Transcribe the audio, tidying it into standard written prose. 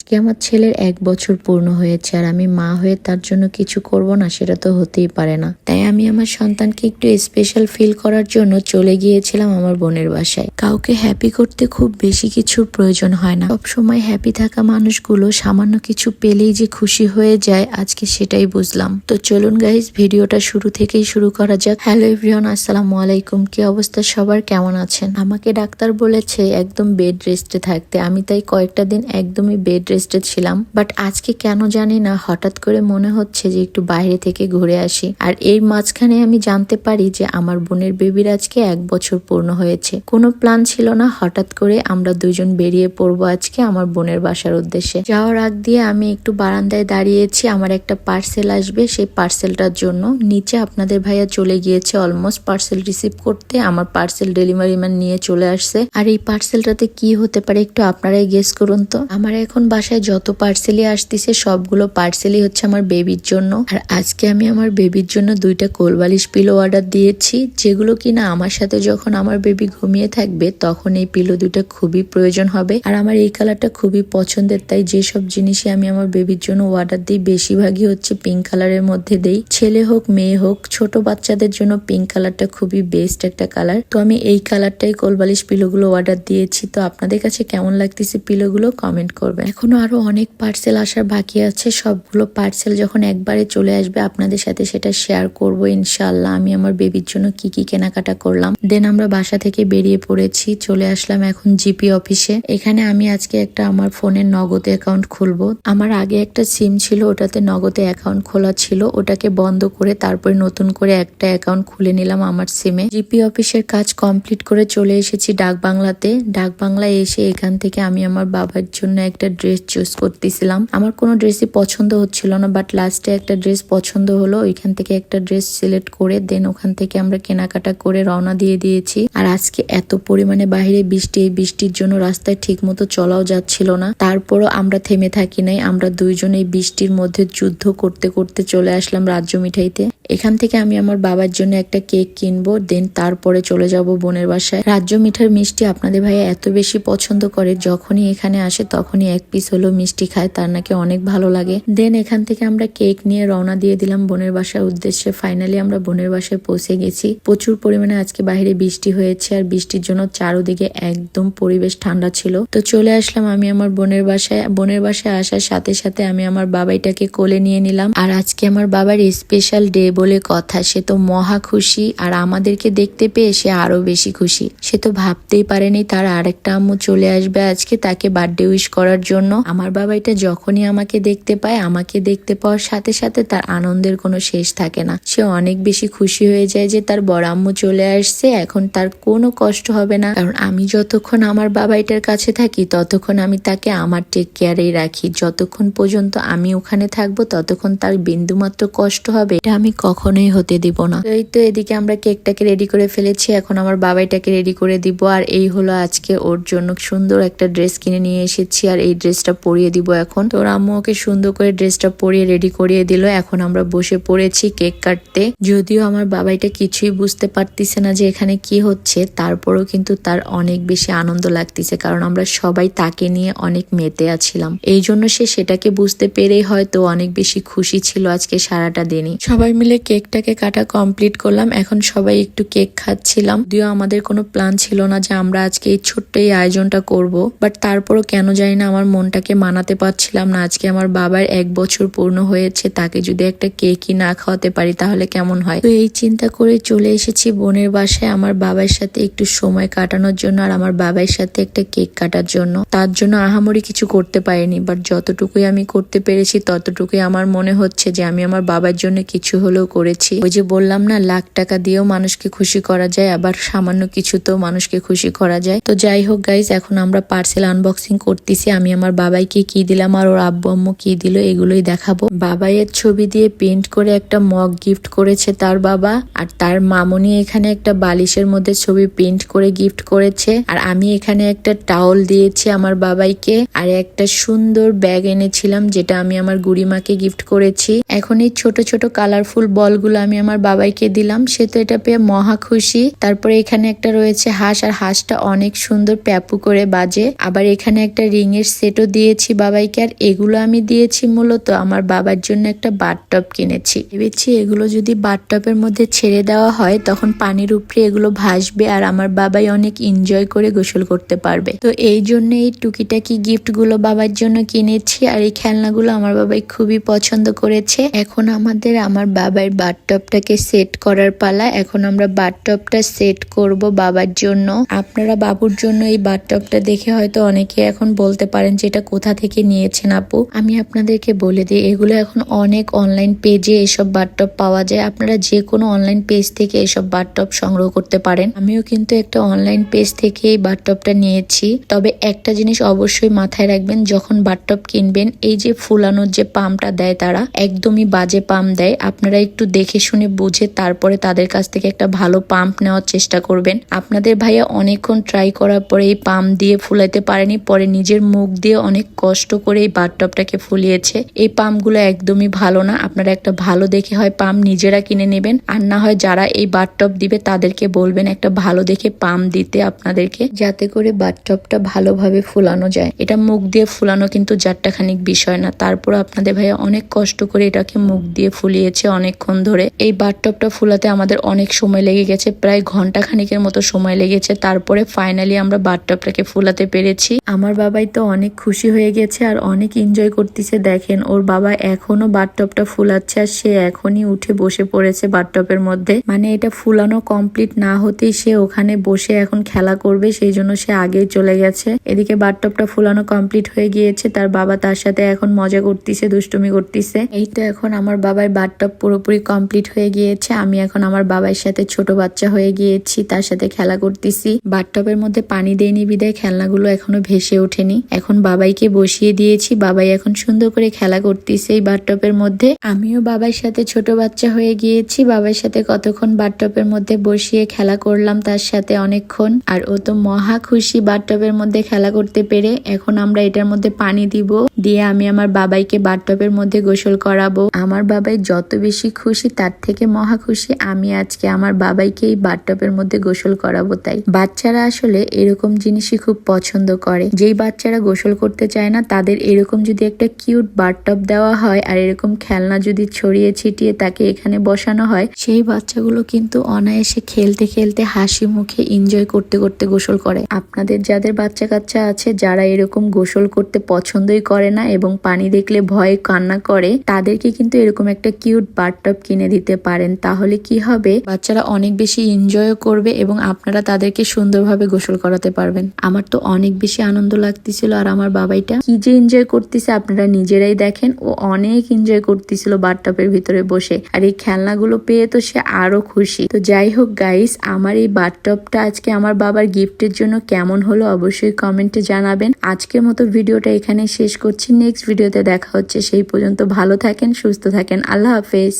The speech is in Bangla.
আজকে আমার ছেলের 1 বছর পূর্ণ হয়েছে আর আমি মা হয়ে তার জন্য কিছু করব না সেটা তো হতেই পারে না। তাই আমি আমার সন্তানকে একটু স্পেশাল ফিল করার জন্য চলে গিয়েছিলাম আমার বোনের বাসায়। কাউকে হ্যাপি করতে খুব বেশি কিছুর প্রয়োজন হয় না, সবসময় হ্যাপি থাকা মানুষগুলো সামান্য কিছু পেলেই যে খুশি হয়ে যায় আজকে সেটাই বুঝলাম। তো চলুন গাইজ, ভিডিওটা শুরু থেকেই শুরু করা যাক। হ্যালো এভরিওয়ান, আসসালামু আলাইকুম। কি অবস্থা সবার, কেমন আছেন? আমাকে ডাক্তার বলেছে একদম বেড রেস্টে থাকতে, আমি তাই কয়েকটা দিন একদমই বেড রেস্টে ছিলাম। বাট আজকে কেন জানি না হঠাৎ করে মনে হচ্ছে যে একটু বাইরে থেকে ঘুরে আসি। আর এই মাঝখানে আমি জানতে পারি যে আমার বোনের বেবির আজকে 1 বছর পূর্ণ হয়েছে। কোনো প্ল্যান ছিল না, হঠাৎ করে আমরা দুজন বেরিয়ে পড়বো আজকে আমার বোনের বাসার উদ্দেশ্যে। যাওয়ার আগ দিয়ে আমি একটু বারান্দায় দাঁড়িয়েছি, আমার একটা পার্সেল আসবে, সেই পার্সেলটার জন্য নিচে আপনাদের ভাইয়া চলে গিয়েছে অলমোস্ট পার্সেল রিসিভ করতে। আমার পার্সেল ডেলিভারি ম্যান নিয়ে চলে আসছে। আর এই পার্সেলটাতে কি হতে পারে একটু আপনারাই গেস করুন তো। আমার এখন বাসায় যত পার্সেলই আসতেছে সবগুলো পার্সেলই হচ্ছে আমার বেবির জন্য। আর আজকে আমি আমার বেবির জন্য 2টা কোলবালিশ পিলো অর্ডার দিয়েছি, যেগুলো কিনা আমার সাথে যখন আমার বেবি ঘুমিয়ে থাকবে তখন এই পিলো 2টা খুবই প্রয়োজন হবে। আর আমার এই কালারটা খুবই পছন্দের, তাই যেসব জিনিসই আমি আমার বেবির জন্য অর্ডার দিই বেশিরভাগই হচ্ছে পিঙ্ক কালারের মধ্যে দেই। ছেলে হোক মেয়ে হোক, ছোট বাচ্চাদের জন্য পিঙ্ক কালারটা খুবই বেস্ট একটা কালার। তো আমি এই কালারটাই কোলবালিশ পিলোগুলো অর্ডার দিয়েছি। তো আপনাদের কাছে কেমন লাগতেছে পিলোগুলো কমেন্ট করবেন। এখনো আরো অনেক পার্সেল আসার বাকি আছে, সবগুলো পার্সেল যখন একবারে চলে আসবে আপনাদের সাথে সেটা শেয়ার করব ইনশাআল্লাহ। আমি আমার বেবির জন্য কি কি কেনাকাটা করলাম। দেন আমরা বাসা থেকে বেরিয়ে পড়েছি, চলে আসলাম এখন জিপি অফিসে। এখানে আমি আজকে একটা আমার ফোনের নগদে অ্যাকাউন্ট খুলবো। আমার আগে একটা সিম ছিল, ওটাতে নগদে অ্যাকাউন্ট খোলা ছিল, ওটাকে বন্ধ করে তারপরে নতুন করে একটা অ্যাকাউন্ট খুলে নিলাম আমার সিমে। জিপি অফিসের কাজ কমপ্লিট করে চলে এসেছি ডাক বাংলাতে। ডাক বাংলায় এসে এখান থেকে আমি আমার বাবার জন্য একটা ড্রেস চুজ করতেছিলাম। আমার কোনো ড্রেসই পছন্দ হচ্ছিল না, বাট লাস্টে একটা ড্রেস পছন্দ হলো, ওইখান থেকে একটা ড্রেস সিলেক্ট করে দেন ওখান থেকে আমরা কেনাকাটা করে রওনা দিয়ে দিয়েছি। আর আজকে এত পরিমাণে বাইরে বৃষ্টি, এই বৃষ্টির জন্য রাস্তায় ঠিক মতো চলাও যাচ্ছিল না। তারপরও আমরা থেমে থাকি নাই, আমরা দুইজন এই বৃষ্টির মধ্যে যুদ্ধ করতে করতে চলে আসলাম রাজ্য মিঠাইতে। এখান থেকে আমি আমার বাবার জন্য একটা কেক কিনবো, দেন তারপরে চলে যাব বোনের বাসায়। রাজ্য মিঠার মিষ্টি আপনাদের ভাইয়া এত বেশি পছন্দ করে, যখনই এখানে আসে তখনই 1 পিস হলো মিষ্টি খায়, তার নাকি অনেক ভালো লাগে। দেন এখান থেকে আমরা কেক নিয়ে রওনা দিয়ে দিলাম বোনের বাসার উদ্দেশ্যে। ফাইনালি আমরা বোনের বাসায় পৌঁছে গেছি। প্রচুর পরিমাণে আজকে বাইরে বৃষ্টি হয়েছে, আর বৃষ্টির জন্য চারোদিকে একদম পরিবেশ ঠান্ডা ছিল। তো চলে আসলাম আমি আমার বোনের বাসায়। বোনের বাসায় আসার সাথে সাথে আমি আমার বাবাইটাকে কোলে নিয়ে নিলাম। আর আজকে আমার বাবার স্পেশাল ডে বলে কথা, সে তো মহা খুশি, আর আমাদেরকে দেখতে পেয়ে সে আরো বেশি খুশি। সে তো ভাবতেই পারেনি তার আরেকটা আম্মু চলে আসবে আজকে তাকে বার্থডে উইশ করার জন্য। আমার বাবাইটা যখনই আমাকে দেখতে পায়, আমাকে দেখতে পাওয়ার সাথে সাথে তার আনন্দের কোনো শেষ থাকে না। সে অনেক বেশি খুশি হয়ে যায় যে তার বড় আম্মু চলে আসছে, এখন তার কোনো কষ্ট হবে না। কারণ আমি যতক্ষণ আমার বাবাইটার কাছে থাকি ততক্ষণ আমি তাকে আমার টেক কেয়ারেই রাখি। যতক্ষণ পর্যন্ত আমি ওখানে থাকবো ততক্ষণ তার বিন্দুমাত্র কষ্ট হবে এটা আমি কখনোই হতে দিব না। এই তো এদিকে আমরা কেকটাকে রেডি করে ফেলেছি, এখন আমার বাবাইটাকে রেডি করে দিব। আর এই হলো আজকে ওর জন্য সুন্দর একটা ড্রেস কিনে নিয়ে এসেছি, আর এই ড্রেসটা পরিয়ে দিব এখন। তো আম্মু ওকে সুন্দর করে ড্রেসটা পরিয়ে রেডি করিয়ে দিল। এখন আমরা বসে পড়েছি কেক কাটতে। যদিও আমার বাবাইটা কিছুই বুঝতে পারতেছে না যে এখানে কি হচ্ছে, তারপরও কিন্তু তার অনেক বেশি আনন্দ লাগতেছে, কারণ আমরা সবাই তাকে নিয়ে অনেক মেতে আছিলাম। এই জন্য সে সেটাকে বুঝতে পেরেই হয়তো অনেক বেশি খুশি ছিল আজকে সারাটা দিনই। সবাই মিলে কেকটাকে কাটা কমপ্লিট করলাম, এখন সবাই একটু কেক খাচ্ছিলাম। যদিও আমাদের কোনো প্ল্যান ছিল না যে আমরা আজকে এই ছোট্ট এই আয়োজনটা করব, বাট তারপরও কেন জানি না আমার মনটাকে মানাতে পারছিলাম না। আজকে আমার বাবার 1 বছর পূর্ণ হয়েছে, তাকে যদি একটা কেকই না খাওয়াতে পারি তাহলে কেমন হয়। তো এই চিন্তা করে চলে এসেছি বোনের বাসায় আমার বাবার সাথে একটু সময় কাটানোর জন্য, আর আমার বাবার সাথে একটা কেক কাটার জন্য। তার জন্য আহামরি কিছু করতে পারিনি, বাট যতটুকুই আমি করতে পেরেছি ততটুকুই আমার মনে হচ্ছে যে আমি আমার বাবার জন্য কিছু হলেও করেছি। ওই যে বললাম না, লাখ টাকা দিয়েও মানুষকে খুশি করা যায়, আবার সামান্য কিছুতেও মানুষকে খুশি করা যায়। তো যাই হোক গাইজ, এখন আমরা পার্সেল আনবক্সিং করতেছি। আমি আমার বাবাইকে কি দিলাম আর ওর আব্বু আম্মু কি দিল এগুলোই দেখাবো। বাবাইয়ের ছবি দিয়ে পেন্ট করে একটা মগ গিফট করেছে তার বাবা, আর তার মামনি এখানে একটা বালিশের মধ্যে ছবি প্রিন্ট করে গিফট করেছে। আর আমি এখানে একটা টাওয়াল দিয়েছি আমার বাবাইকে, আর একটা সুন্দর ব্যাগ এনেছিলাম যেটা আমি আমার গুড়িমাকে গিফট করেছি। এখন এই ছোট ছোট কালারফুল বলগুলো আমি আমার বাবাইকে দিলাম, সে তো এটা পেয়ে মহা খুশি। তারপরে এখানে একটা রয়েছে হাঁস, আর হাঁসটা অনেক সুন্দর প্যাপু করে বাজে। আবার এখানে একটা রিং এর সেটও দিয়েছি বাবাইকে, আর এগুলো আমি দিয়েছি মূলত আমার বাবার জন্য একটা বাথটব কিনেছি। ভেবেছি এগুলো যদি বাথটবের মধ্যে ছেড়ে দেওয়া হয় তখন পানির উপরে এগুলো ভাসবে আর আমার বাবাই অনেক এনজয় করে গোসল করতে পারবে। তো এই জন্য এই টুকিটাকি গিফট গুলো বাবার জন্য কিনেছি, আর এই খেলনাগুলো আমার বাবাই খুবই পছন্দ করেছে। এখন আমাদের আমার বাবার বাথটবটাকে সেট করার পালা। এখন আমরা বাথটবটা সেট করব বাবার জন্য। আপনারা বাবুর জন্য এই বাথটবটা দেখে হয়তো অনেকে এখন বলতে পারেন যে এটা কোথা থেকে নিয়েছেন আপু। আমি আপনাদেরকে বলে দিই, এগুলো এখন অনেক অনলাইন পেজে এসব বাথটব পাওয়া যায়। আপনারা যে কোনো অনলাইন পেজ থেকে এসব বাথটব সংগ্রহ করতে পারেন। আমিও কিন্তু একটা অনলাইন পেজ থেকে এই বাথটবটা নিয়েছি। তবে একটা জিনিস অবশ্যই মাথায় রাখবেন, যখন বাথটব কিনবেন এই যে ফুলানোর যে পাম্পটা দেয় তারা একদমই বাজে পাম্প দেয়। আপনারা একটু দেখে শুনে বুঝে তারপরে তাদের কাছ থেকে একটা ভালো পাম্প নেওয়ার চেষ্টা করবেন। আপনাদের ভাইয়া অনেকক্ষণ ট্রাই করার পরে এই পাম্প দিয়ে ফুলাইতে পারেনি, পরে নিজের মুখ দিয়ে অনেক কষ্ট করে এই বাথটবটাকে ফুলিয়েছে। এই পাম্পগুলো একদমই ভালো না। আপনারা একটা ভালো দেখে হয় পাম্প নিজেরা কিনে নেবেন, আর না হয় যারা এই বাথটব দিবে তাদেরকে বলবেন একটা ভালো দেখে পাম্প দিতে আপনাদেরকে, যাতে করে বাথটবটা ভালোভাবে ফুলানো যায়। এটা মুখ দিয়ে ফুলানো কিন্তু চারটাখানিক বিষয় না। তারপর আপনাদের ভাইয়া অনেক কষ্ট করে এটাকে মুখ দিয়ে ফুলিয়েছে অনেকক্ষণ ধরে। এই বাথটবটা ফুলাতে আমাদের অনেক সময় লেগে গেছে, প্রায় ঘন্টা খানিকের মতো সময় লেগেছে। তারপরে ফাইনালি আমরা বাথটবটাকে ফুলাতে পেরেছি। আমার বাবাই তো অনেক খুশি হয়ে গেছে আর অনেক এনজয় করতেছে। দেখেন ওর বাবা এখনো বাথটবটা ফুলাচ্ছে আর সে এখনই উঠে বসে পড়েছে বাথটবের মধ্যে। মানে এটা ফুলানো কমপ্লিট না হতেই সে ওখানে বসে এখন খেলা করবে, সেই জন্য সে আগেই চলে গেছে। এদিকে বাথটবটা ফুলানো কমপ্লিট হয়ে গিয়েছে, তার বাবা তার সাথে এখন মজা করতেছে, দুষ্টুমি করতেছে। এই তো এখন আমার বাবার বাথটব পুরোপুরি কমপ্লিট হয়ে গিয়েছে। আমি এখন আমার বাবার সাথে ছোট বাচ্চা হয়ে গিয়েছি, তার সাথে খেলা করতেছি। বাথটবের মধ্যে পানি দেয়নি বিদায় খেলনাগুলো এখনো ভেসে ওঠেনি। এখন বাবাইকে বসিয়ে দিয়েছি, বাবাই এখন সুন্দর করে খেলা করতেছে এই বাথটবের মধ্যে। আমিও বাবার সাথে ছোট বাচ্চা হয়ে গিয়েছি, বাবার সাথে কতক্ষণ বাথটবের মধ্যে বসিয়ে খেলা করলাম তার সাথে অনেকক্ষণ। আর ও তো মহা খুশি বাথটবের মধ্যে খেলা করতে পেরে। এখন আমরা এটার মধ্যে পানি দিব, দিয়ে আমি আমার বাবাইকে বাথটবের মধ্যে গোসল করাবো। আমার বাবাই যত বেশি খুশি তার থেকে মহা খুশি আমি আজকে আমার বাবাইকে এই বাথটবের মধ্যে গোসল করাবো। তাই বাচ্চারা আসলে এরকম জিনিসই খুব পছন্দ করে। যেই বাচ্চারা গোসল করতে চায় না তাদের এরকম যদি একটা কিউট বাথটব দেওয়া হয় আর এরকম খেলনা যদি ছড়িয়ে ছিটিয়ে তাকে এখানে বসানো হয়, সেই বাচ্চাগুলো কিন্তু অনায়াসে খেলতে খেলতে হাসি মুখে এনজয় করতে করতে গোসল করে। আপনাদের যাদের বাচ্চা কাচ্চা আছে যারা এরকম গোসল করতে পছন্দই করে না এবং পানি দেখলে ভয়ে কান্না করে, তাদেরকে কিন্তু এরকম একটা কিউট বাথটব কিনে দিতে পারেন। তাহলে কি হবে, বাচ্চারা অনেক বেশি এনজয় করবে এবং আপনারা তাদেরকে সুন্দরভাবে গোসল করাতে পারবেন। আমার তো অনেক বেশি আনন্দ লাগতেছিল, আর আমার বাবাইটা কি যে এনজয় করতেছে আপনারা নিজেরাই দেখেন। ও অনেক এনজয় করতেছিল বাথটবের ভিতরে বসে, আর এই খেলনাগুলো পেয়ে তো সে আরো খুশি। তো যাই হোক গাইস, আমার এই বাথটবটা আজকে আমার বাবার গিফটের জন্য কেমন হলো অবশ্যই কমেন্টে জানাবেন। আজকের মতো ভিডিওটা এখানে শেষ করছি, নেক্সট ভিডিওতে দেখা হচ্ছে। সেই পর্যন্ত ভালো থাকেন, সুস্থ থাকেন, আল্লাহ হাফেজ।